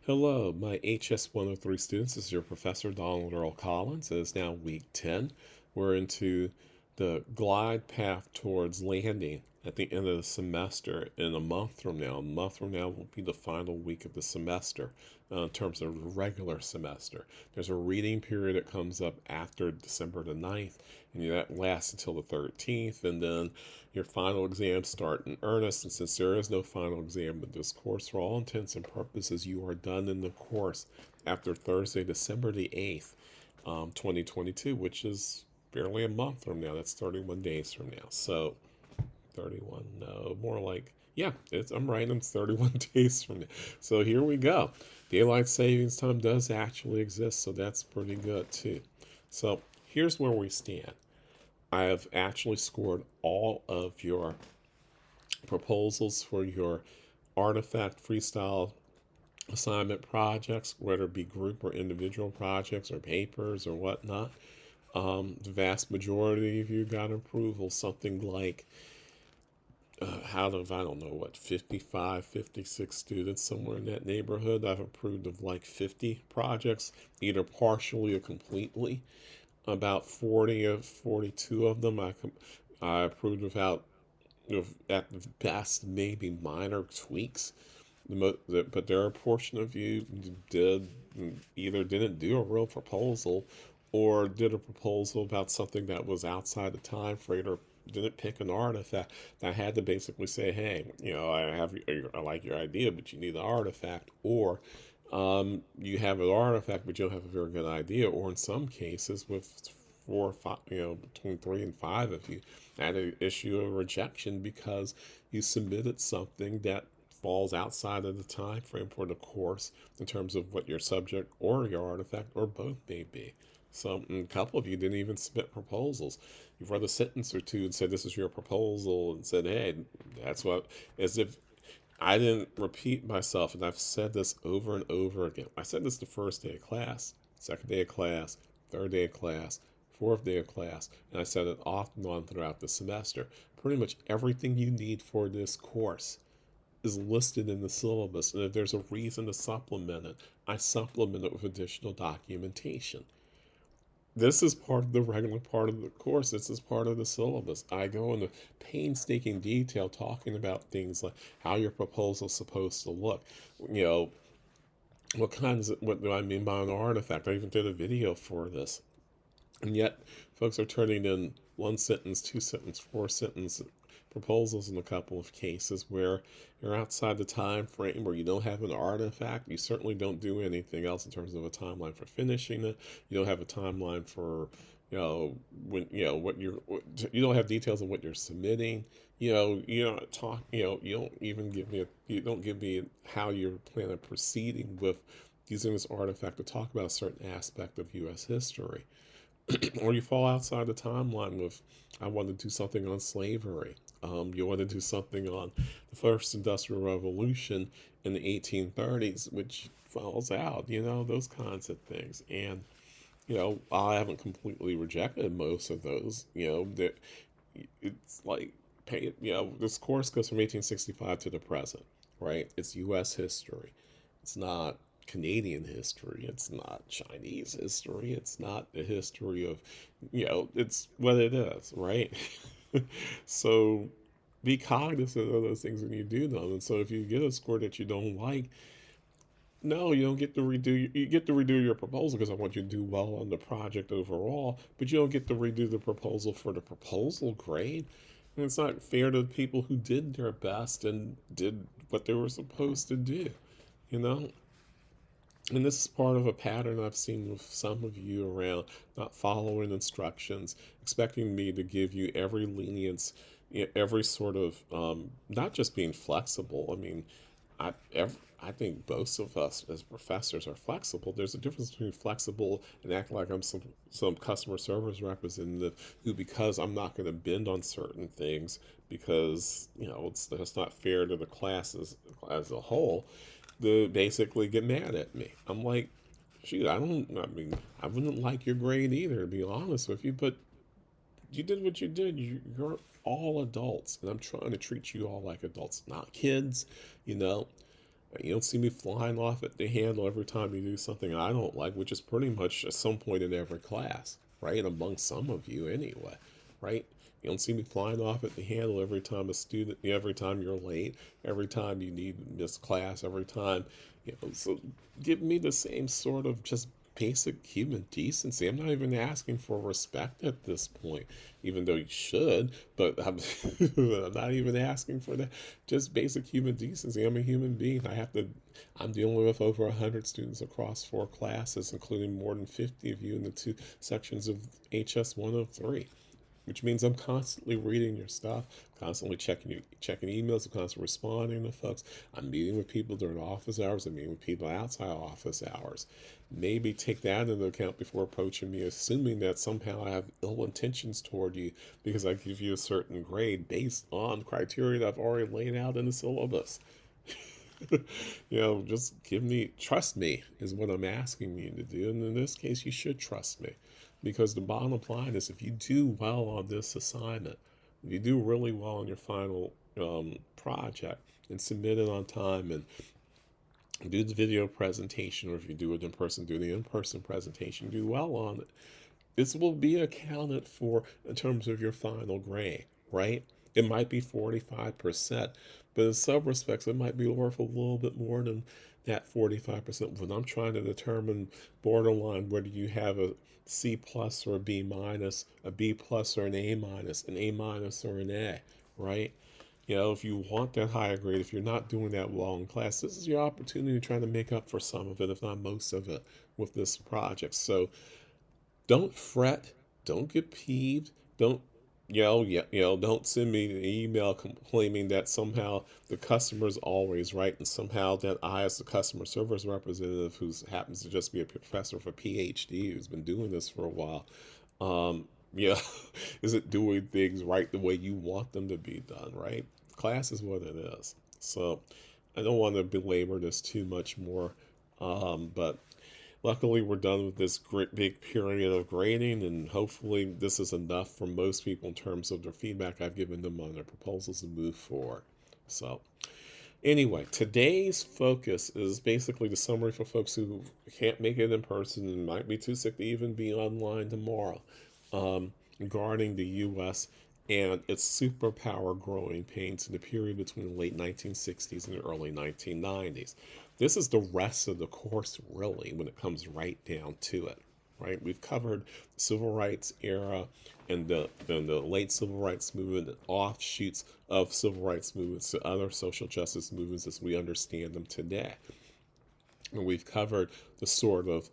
Hello, my HS 103 students. This is your professor, Donald Earl Collins. It is now week 10. We're into the glide path towards landing at the end of the semester in a month from now. A month from now will be the final week of the semester in terms of the regular semester. There's a reading period that comes up after December the 9th, and that lasts until the 13th, and then your final exams start in earnest. And since there is no final exam in this course, for all intents and purposes, you are done in the course after Thursday, December the 8th, 2022, which is barely a month from now. That's 31 days from now. So 31, no, more like, yeah, I'm right, it's 31 days from now. So here we go. Daylight savings time does actually exist, so that's pretty good too. So here's where we stand. I have actually scored all of your proposals for your artifact freestyle assignment projects, whether it be group or individual projects or papers or whatnot. The vast majority of you got approval, something like I don't know what, 55, 56 students, somewhere in that neighborhood. I've approved of like 50 projects, either partially or completely. About 40 or 42 of them I approved without, at the best, maybe minor tweaks. But there are a portion of you did either didn't do a real proposal or did a proposal about something that was outside the time frame or didn't pick an artifact. I had to basically say, hey, I like your idea, but you need an artifact, or you have an artifact, but you don't have a very good idea, or in some cases, with 4 or 5, between 3 and 5 of you, I had to issue a rejection because you submitted something that falls outside of the time frame for the course in terms of what your subject or your artifact or both may be. So a couple of you didn't even submit proposals. You've read a sentence or two and said this is your proposal and said, hey, that's what, as if I didn't repeat myself. And I've said this over and over again. I said this the first day of class, second day of class, third day of class, fourth day of class, and I said it off and on throughout the semester. Pretty much everything you need for this course is listed in the syllabus, and if there's a reason to supplement it, I supplement it with additional documentation. This is part of the regular part of the course. This is part of the syllabus. I go into painstaking detail talking about things like how your proposal is supposed to look. You know, what do I mean by an artifact? I even did a video for this. And yet, folks are turning in one sentence, two sentence, four sentence proposals in a couple of cases where you're outside the time frame, or you don't have an artifact. You certainly don't do anything else in terms of a timeline for finishing it. You don't have a timeline for you don't have details of what you're submitting. You don't talk. You don't even give me you don't give me how you're planning on proceeding with using this artifact to talk about a certain aspect of U.S. history. Or you fall outside the timeline with, I want to do something on slavery. You want to do something on the first industrial revolution in the 1830s, which falls out, those kinds of things. And, I haven't completely rejected most of those, that it's like, this course goes from 1865 to the present, right? It's U.S. history. It's not Canadian history. It's not Chinese history. It's not the history of, it's what it is, right? So be cognizant of those things when you do them. And so if you get a score that you don't like, no, you don't get to redo. You get to redo your proposal because I want you to do well on the project overall, but you don't get to redo the proposal for the proposal grade. And it's not fair to the people who did their best and did what they were supposed to do, you know? And this is part of a pattern I've seen with some of you around not following instructions, expecting me to give you every lenience, every sort of, not just being flexible. I mean, I think most of us as professors are flexible. There's a difference between flexible and acting like I'm some customer service representative who, because I'm not going to bend on certain things because it's not fair to the class as a whole, to basically get mad at me. I'm like, shoot, I wouldn't like your grade either, to be honest with you, but you did what you did. You're all adults, and I'm trying to treat you all like adults, not kids, you know. You don't see me flying off at the handle every time you do something I don't like, which is pretty much at some point in every class, right? Among some of you anyway, right? You don't see me flying off at the handle every time you're late, every time you need to miss class, every time, so give me the same sort of just basic human decency. I'm not even asking for respect at this point, even though you should, but I'm not even asking for that. Just basic human decency. I'm a human being. I'm dealing with over 100 students across 4 classes, including more than 50 of you in the 2 sections of HS 103, which means I'm constantly reading your stuff, constantly checking emails, I'm constantly responding to folks. I'm meeting with people during office hours. I'm meeting with people outside office hours. Maybe take that into account before approaching me, assuming that somehow I have ill intentions toward you because I give you a certain grade based on criteria that I've already laid out in the syllabus. Just trust me is what I'm asking you to do. And in this case, you should trust me because the bottom line is if you do well on this assignment, if you do really well on your final project and submit it on time and do the video presentation, or if you do it in person, do the in-person presentation, do well on it, this will be accounted for in terms of your final grade, right? It might be 45%, but in some respects, it might be worth a little bit more than that 45%. When I'm trying to determine borderline whether you have a C plus or a B minus, a B plus or an A minus or an A, right? If you want that higher grade, if you're not doing that well in class, this is your opportunity to try to make up for some of it, if not most of it, with this project. So don't fret, don't get peeved, don't don't send me an email claiming that somehow the customer is always right and somehow that I, as the customer service representative who happens to just be a professor of a PhD who's been doing this for a while, yeah, isn't doing things right the way you want them to be done, right? Class is what it is. So I don't want to belabor this too much more, but luckily, we're done with this great big period of grading, and hopefully, this is enough for most people in terms of their feedback I've given them on their proposals to move forward. So, anyway, today's focus is basically the summary for folks who can't make it in person and might be too sick to even be online tomorrow, regarding the U.S. and its superpower growing pains in the period between the late 1960s and the early 1990s. This is the rest of the course, really, when it comes right down to it. Right, we've covered the civil rights era and the late civil rights movement and offshoots of civil rights movements to other social justice movements as we understand them today. And we've covered the sort of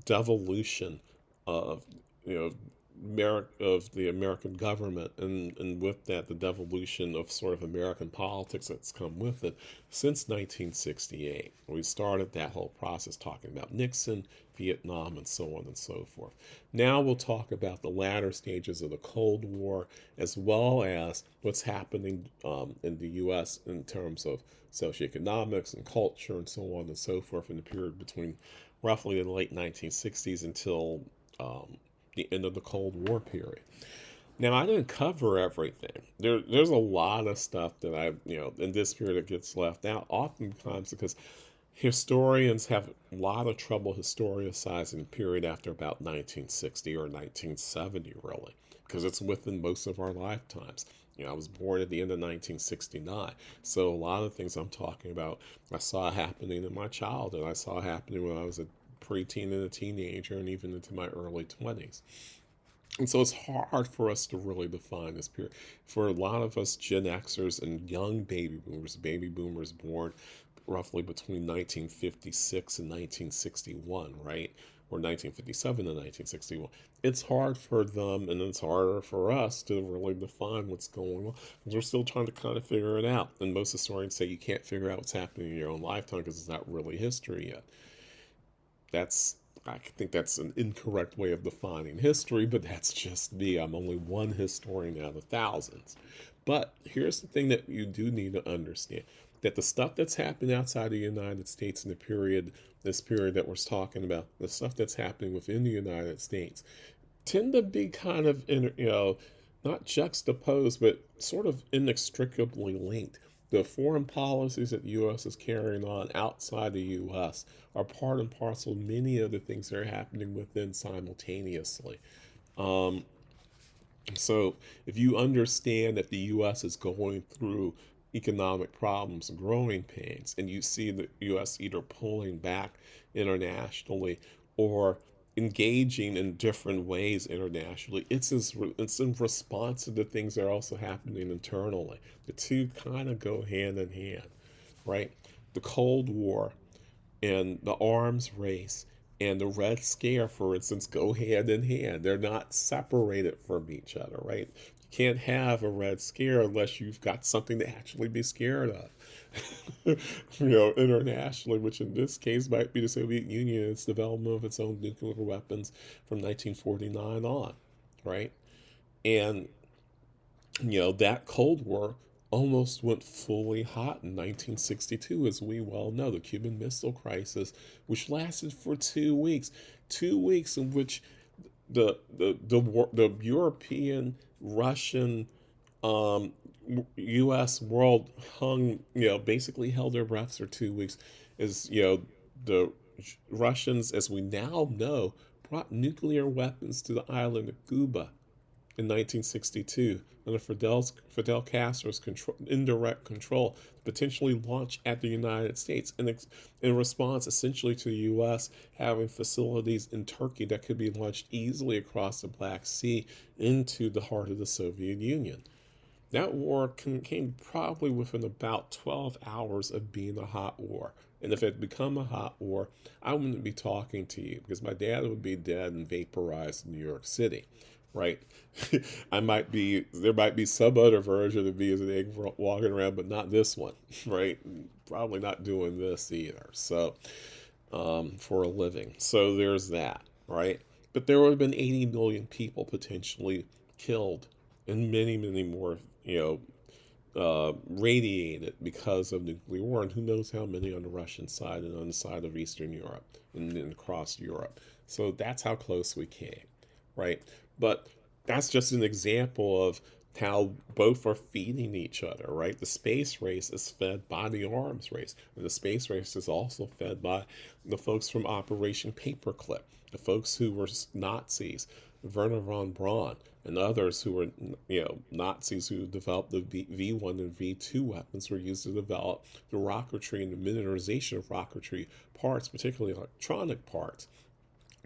devolution of you know of the American government, and with that the devolution of sort of American politics that's come with it since 1968. We started that whole process talking about Nixon, Vietnam, and so on and so forth. Now we'll talk about the latter stages of the Cold War, as well as what's happening in the U.S. in terms of socioeconomics and culture and so on and so forth in the period between roughly the late 1960s until the end of the Cold War period. Now, I didn't cover everything. There's a lot of stuff that in this period that gets left out, oftentimes because historians have a lot of trouble historicizing the period after about 1960 or 1970, really, because it's within most of our lifetimes. I was born at the end of 1969, so a lot of things I'm talking about I saw happening in my childhood. I saw happening when I was a preteen and a teenager, and even into my early 20s. And so it's hard for us to really define this period. For a lot of us Gen Xers and young baby boomers born roughly between 1956 and 1961, right? Or 1957 and 1961. It's hard for them, and it's harder for us to really define what's going on because we're still trying to kind of figure it out. And most historians say you can't figure out what's happening in your own lifetime because it's not really history yet. I think that's an incorrect way of defining history, but that's just me. I'm only one historian out of thousands. But here's the thing that you do need to understand, that the stuff that's happened outside the United States in this period that we're talking about, the stuff that's happening within the United States, tend to be kind of, not juxtaposed, but sort of inextricably linked the foreign policies that the U.S. is carrying on outside the U.S. are part and parcel of many of the things that are happening within simultaneously. Um, so if you understand that the U.S. is going through economic problems, growing pains, and you see the U.S. either pulling back internationally or engaging in different ways internationally, it's in response to the things that are also happening internally. The two kind of go hand in hand, right? The Cold War and the arms race and the Red Scare, for instance, go hand in hand. They're not separated from each other, right? You can't have a Red Scare unless you've got something to actually be scared of. Internationally, which in this case might be the Soviet Union, its development of its own nuclear weapons from 1949 on, right? And that Cold War almost went fully hot in 1962, as we well know, the Cuban Missile Crisis, which lasted for 2 weeks, 2 weeks in which the European, Russian, um, U.S. world basically held their breaths for 2 weeks, as the Russians, as we now know, brought nuclear weapons to the island of Cuba in 1962 under Fidel Castro's indirect control to potentially launch at the United States in response essentially to the U.S. having facilities in Turkey that could be launched easily across the Black Sea into the heart of the Soviet Union. That war came probably within about 12 hours of being a hot war. And if it had become a hot war, I wouldn't be talking to you because my dad would be dead and vaporized in New York City, right? There might be some other version of me as an egg walking around, but not this one, right? Probably not doing this either. So, for a living. So there's that, right? But there would have been 80 million people potentially killed and many, many more, radiated because of nuclear war, and who knows how many on the Russian side and on the side of Eastern Europe and across Europe. So that's how close we came, right? But that's just an example of how both are feeding each other, right? The space race is fed by the arms race, and the space race is also fed by the folks from Operation Paperclip, the folks who were Nazis, Werner von Braun, and others who were, Nazis who developed the V1 and V2 weapons were used to develop the rocketry and the miniaturization of rocketry parts, particularly electronic parts,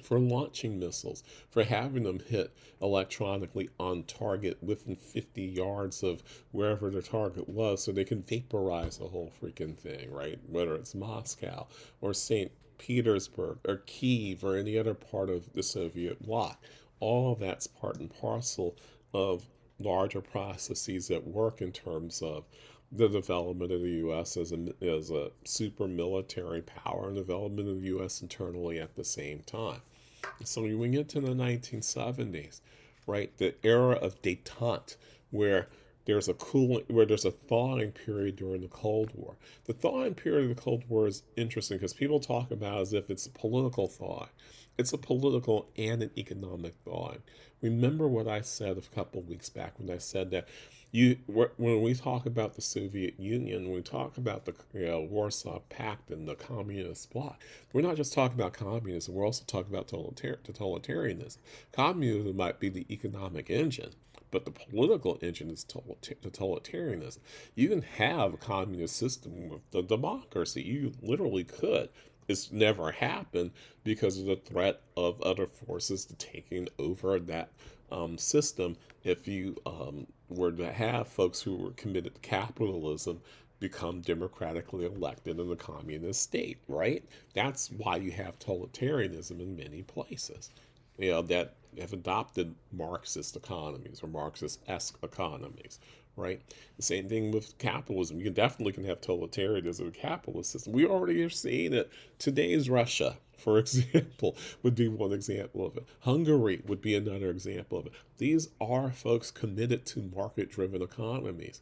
for launching missiles, for having them hit electronically on target within 50 yards of wherever their target was so they can vaporize the whole freaking thing, right? Whether it's Moscow or St. Petersburg or Kiev or any other part of the Soviet bloc. All of that's part and parcel of larger processes at work in terms of the development of the U.S. as a super military power and development of the U.S. internally at the same time. So when we get to the 1970s, right, the era of détente, where there's a thawing period during the Cold War. The thawing period of the Cold War is interesting because people talk about it as if it's a political thaw. It's a political and an economic thawing. Remember what I said a couple of weeks back when I said that when we talk about the Soviet Union, when we talk about the Warsaw Pact and the communist bloc, we're not just talking about communism. We're also talking about totalitarianism. Communism might be the economic engine, but the political engine is totalitarianism. You can have a communist system with the democracy. You literally could. It's never happened because of the threat of other forces taking over that system. If you were to have folks who were committed to capitalism become democratically elected in a communist state, right? That's why you have totalitarianism in many places, that have adopted Marxist economies or Marxist-esque economies, right? The same thing with capitalism. You definitely can have totalitarianism in a capitalist system. We already are seeing it. Today's Russia, for example, would be one example of it. Hungary would be another example of it. These are folks committed to market-driven economies,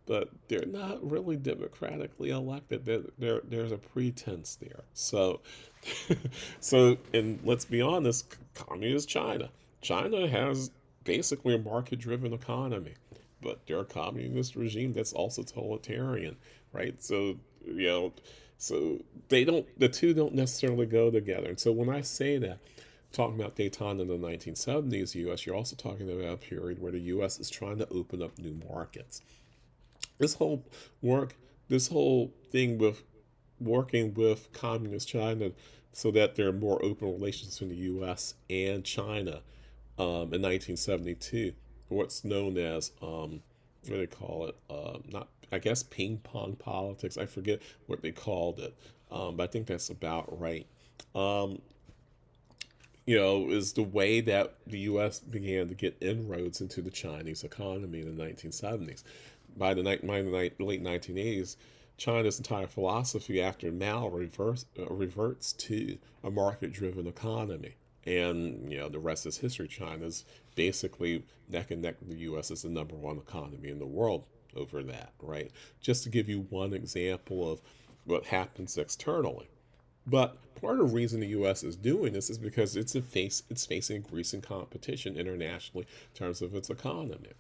but they're not really democratically elected. There's a pretense there. So, and let's be honest, communist China. China has basically a market-driven economy. but they're a communist regime that's also totalitarian, right? So, you know, so the two don't necessarily go together. And so when I say that, talking about détente in the 1970s US, you're also talking about a period where the US is trying to open up new markets. This whole work, this whole thing with working with communist China so that there are more open relations between the US and China in 1972, what's known as, what do they call it? Not, I guess, ping pong politics. I forget what they called it, but I think that's about right. Um, is the way that the U.S. began to get inroads into the Chinese economy in the 1970s. By the late 1980s, China's entire philosophy after Mao reverts to a market-driven economy, and the rest is history. China's basically neck and neck with the U.S. as the number one economy in the world over that, right? Just to give you one example of what happens externally. But part of the reason the U.S. is doing this is because it's facing increasing competition internationally in terms of its economy.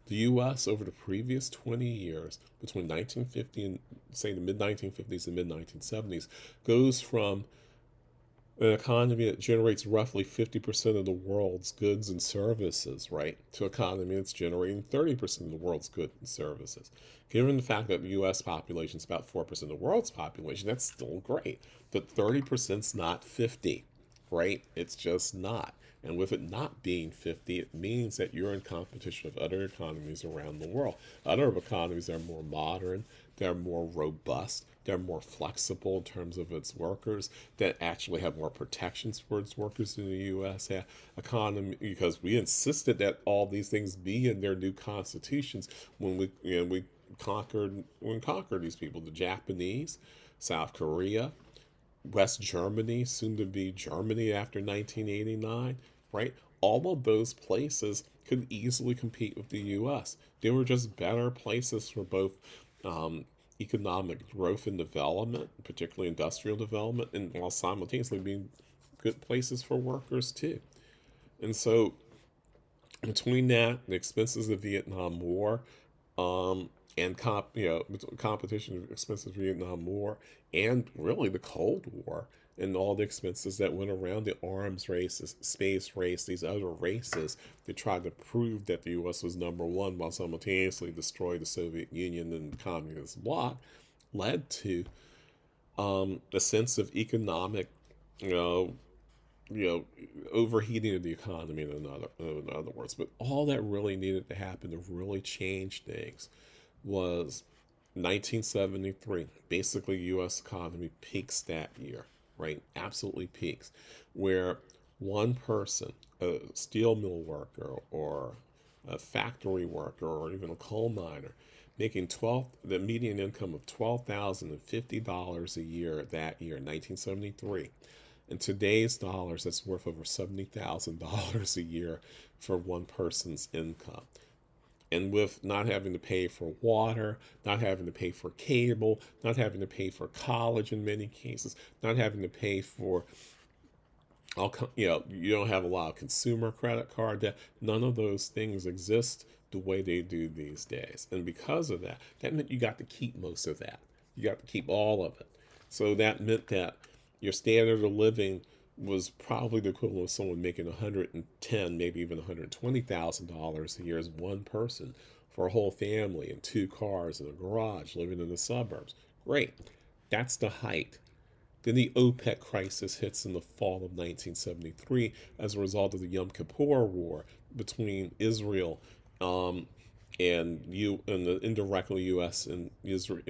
The U.S. over the previous 20 years, between 1950 and say the mid 1950s and mid 1970s, goes from an economy that generates roughly 50% of the world's goods and services, right, to an economy that's generating 30% of the world's goods and services. Given the fact that the U.S. population is about 4% of the world's population, that's still great. But 30% is not 50, right? It's just not. And with it not being 50, it means that you're in competition with other economies around the world. Other economies are more modern, they're more robust, they're more flexible in terms of its workers, that actually have more protections for its workers than the U.S. economy, because we insisted that all these things be in their new constitutions when we conquered these people, the Japanese, South Korea, West Germany, soon to be Germany after 1989, right? All of those places could easily compete with the U.S. They were just better places for both um, economic growth and development, particularly industrial development, and while simultaneously being good places for workers too. And so between that, the expenses of the Vietnam War, um, and competition expenses of the Vietnam War, and really the Cold War, and all the expenses that went around the arms races, space race, these other races that tried to prove that the U.S. was number one while simultaneously destroy the Soviet Union and the communist bloc, led to a sense of economic, you know, you know, overheating of the economy in other words. But all that really needed to happen to really change things was 1973. Basically, U.S. economy peaks that year, right? Absolutely peaks, where one person, a steel mill worker or a factory worker or even a coal miner, making the median income of $12,050 a year that year, 1973. In today's dollars, that's worth over $70,000 a year for one person's income. And with not having to pay for water, not having to pay for cable, not having to pay for college in many cases, not having to pay for you don't have a lot of consumer credit card debt. None of those things exist the way they do these days. And because of that, that meant you got to keep most of that. You got to keep all of it. So that meant that your standard of living was probably the equivalent of someone making 110, maybe even $120,000 a year as one person for a whole family and two cars and a garage living in the suburbs. Great. That's the height. Then the OPEC crisis hits in the fall of 1973 as a result of the Yom Kippur War between Israel um, and the indirectly U.S. and Israel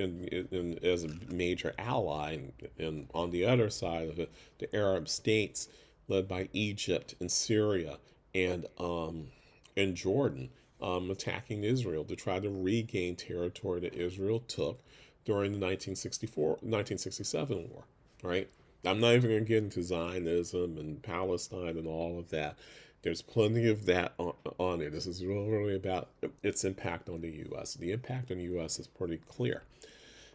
as a major ally, and on the other side of it, the Arab states led by Egypt and Syria and Jordan attacking Israel to try to regain territory that Israel took during the 1967 war, right? I'm not even going to get into Zionism and Palestine and all of that. There's plenty of that on it. This is really about its impact on the U.S. The impact on the U.S. is pretty clear.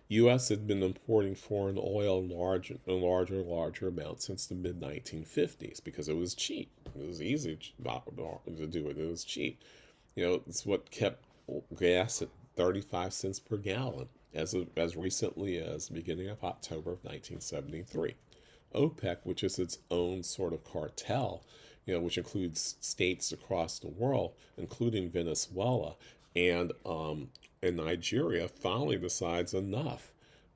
U.S. had been importing foreign oil in larger amounts since the mid 1950s because it was cheap. It was easy to do it. It was cheap. It's what kept gas at 35 cents per gallon as recently as the beginning of October of 1973. OPEC, which is its own sort of cartel, which includes states across the world, including Venezuela and Nigeria, finally decides enough.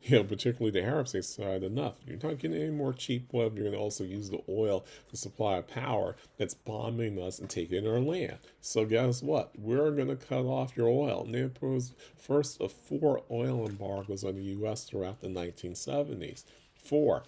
Particularly the Arab states decide enough. You're not getting any more cheap oil. You're going to also use the oil to supply power that's bombing us and taking our land. So guess what? We're going to cut off your oil. And they imposed first of 4 oil embargoes on the U.S. throughout the 1970s. 4.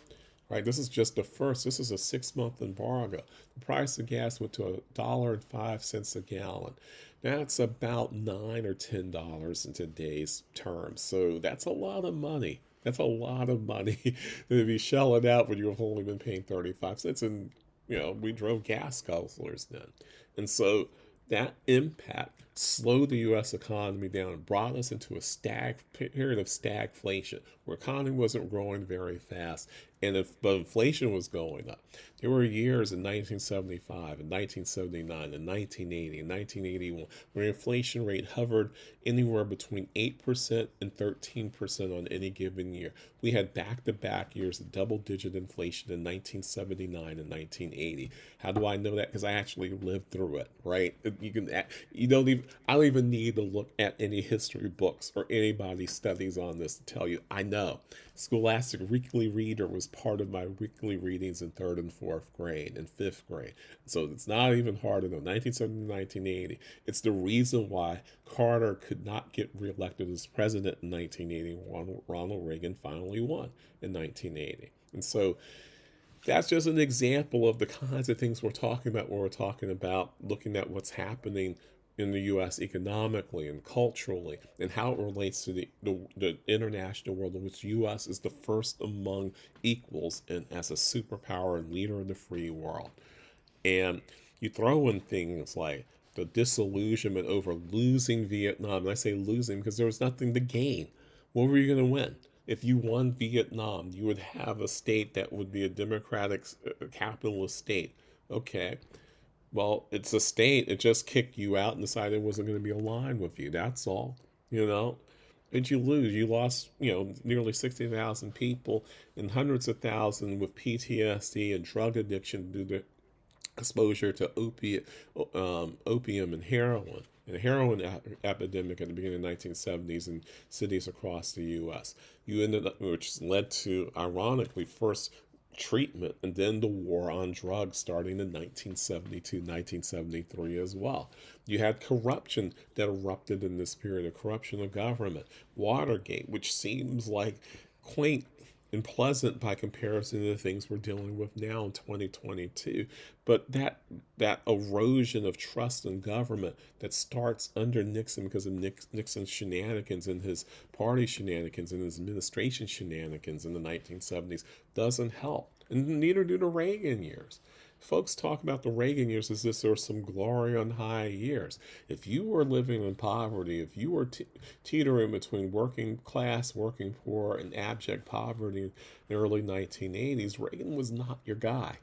Right, this is just the first. This is a 6-month embargo. The price of gas went to $1.05 a gallon. That's about $9 or $10 in today's terms. So that's a lot of money. That's a lot of money to be shelling out when you've only been paying 35 cents. And we drove gas guzzlers then, and so that impact slowed the U.S. economy down and brought us into a period of stagflation, where economy wasn't growing very fast, but inflation was going up. There were years in 1975 and 1979 and 1980 and 1981 where the inflation rate hovered anywhere between 8% and 13% on any given year. We had back-to-back years of double-digit inflation in 1979 and 1980. How do I know that? Because I actually lived through it, right? I don't even need to look at any history books or anybody's studies on this to tell you. I know. Scholastic Weekly Reader was part of my weekly readings in 3rd and 4th grade and 5th grade. So it's not even hard to know. 1970 to 1980. It's the reason why Carter could not get reelected as president in 1980. Ronald Reagan finally won in 1980. And so that's just an example of the kinds of things we're talking about when we're talking about looking at what's happening in the U.S. economically and culturally, and how it relates to the international world, in which the U.S. is the first among equals and as a superpower and leader in the free world. And you throw in things like the disillusionment over losing Vietnam. And I say losing because there was nothing to gain. What were you going to win? If you won Vietnam, you would have a state that would be a democratic capitalist state. Okay. Well, it's a state. It just kicked you out and decided it wasn't going to be aligned with you. That's all. Did you lose? You lost, nearly 60,000 people and hundreds of thousands with PTSD and drug addiction due to exposure to opium and heroin. And a heroin epidemic at the beginning of the 1970s in cities across the U.S. Which led to, ironically, first treatment and then the war on drugs starting in 1972, 1973 as well. You had corruption that erupted in this period, of corruption of government. Watergate, which seems like quaint and pleasant by comparison to the things we're dealing with now in 2022. But that erosion of trust in government that starts under Nixon because of Nixon's shenanigans and his party shenanigans and his administration shenanigans in the 1970s doesn't help. And neither do the Reagan years. Folks talk about the Reagan years as if there were some glory on high years. If you were living in poverty, if you were teetering between working class, working poor, and abject poverty in the early 1980s, Reagan was not your guy,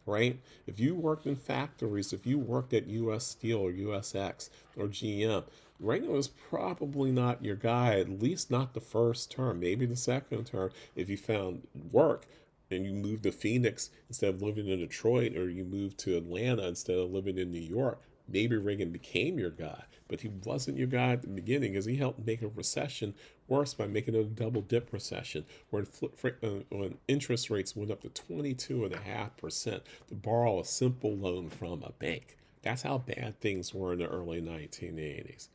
right? If you worked in factories, if you worked at U.S. Steel or USX or GM, Reagan was probably not your guy, at least not the first term, maybe the second term, if you found work and you moved to Phoenix instead of living in Detroit, or you moved to Atlanta instead of living in New York, maybe Reagan became your guy. But he wasn't your guy at the beginning, because he helped make a recession worse by making it a double dip recession, when interest rates went up to 22.5% to borrow a simple loan from a bank. That's how bad things were in the early 1980s.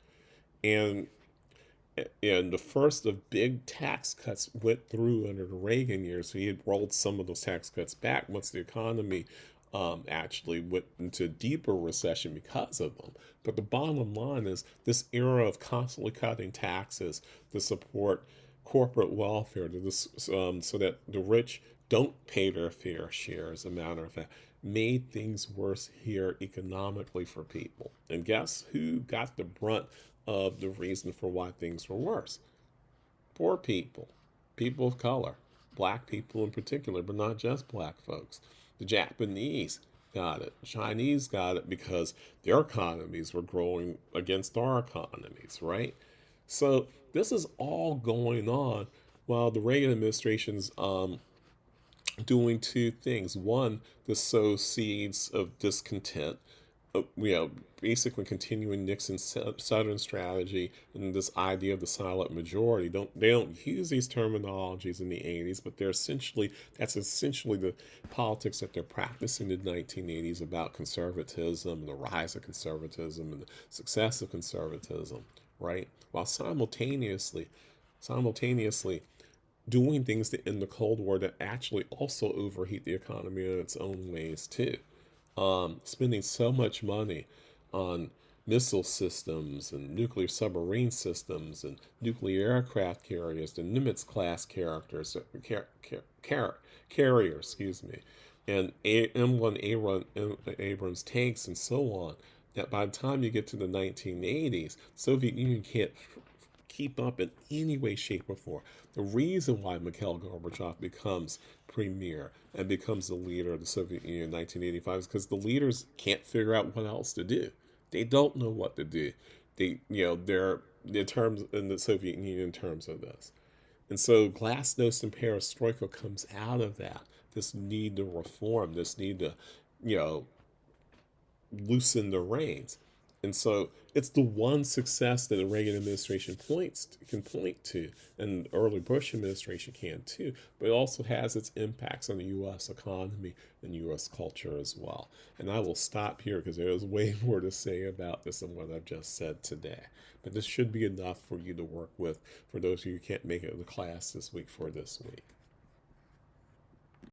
And the first of big tax cuts went through under the Reagan years. So he had rolled some of those tax cuts back once the economy actually went into deeper recession because of them. But the bottom line is this era of constantly cutting taxes to support corporate welfare, so that the rich don't pay their fair share, as a matter of fact, made things worse here economically for people. And guess who got the brunt of the reason for why things were worse? Poor people, people of color, black people in particular, but not just black folks. The Japanese got it. Chinese got it because their economies were growing against our economies, right? So this is all going on while the Reagan administration's doing two things. One, to sow seeds of discontent, basically continuing Nixon's Southern strategy and this idea of the silent majority. They don't use these terminologies in the 80s, but that's essentially the politics that they're practicing in the 1980s about conservatism and the rise of conservatism and the success of conservatism, right? While simultaneously doing things to end the Cold War that actually also overheat the economy in its own ways too. Spending so much money on missile systems and nuclear submarine systems and nuclear aircraft carriers, the Nimitz class carriers, excuse me, and M1 Abrams tanks and so on. That by the time you get to the 1980s, Soviet Union can't keep up in any way, shape, or form. The reason why Mikhail Gorbachev becomes premier and becomes the leader of the Soviet Union in 1985 is because the leaders can't figure out what else to do. They don't know what to do. They're in terms in the Soviet Union in terms of this. And so Glasnost and Perestroika comes out of that. This need to reform, this need to, you know, loosen the reins. And so it's the one success that the Reagan administration can point to, and the early Bush administration can too. But it also has its impacts on the U.S. economy and U.S. culture as well. And I will stop here because there is way more to say about this than what I've just said today. But this should be enough for you to work with for those of you who can't make it to the class this week for this week.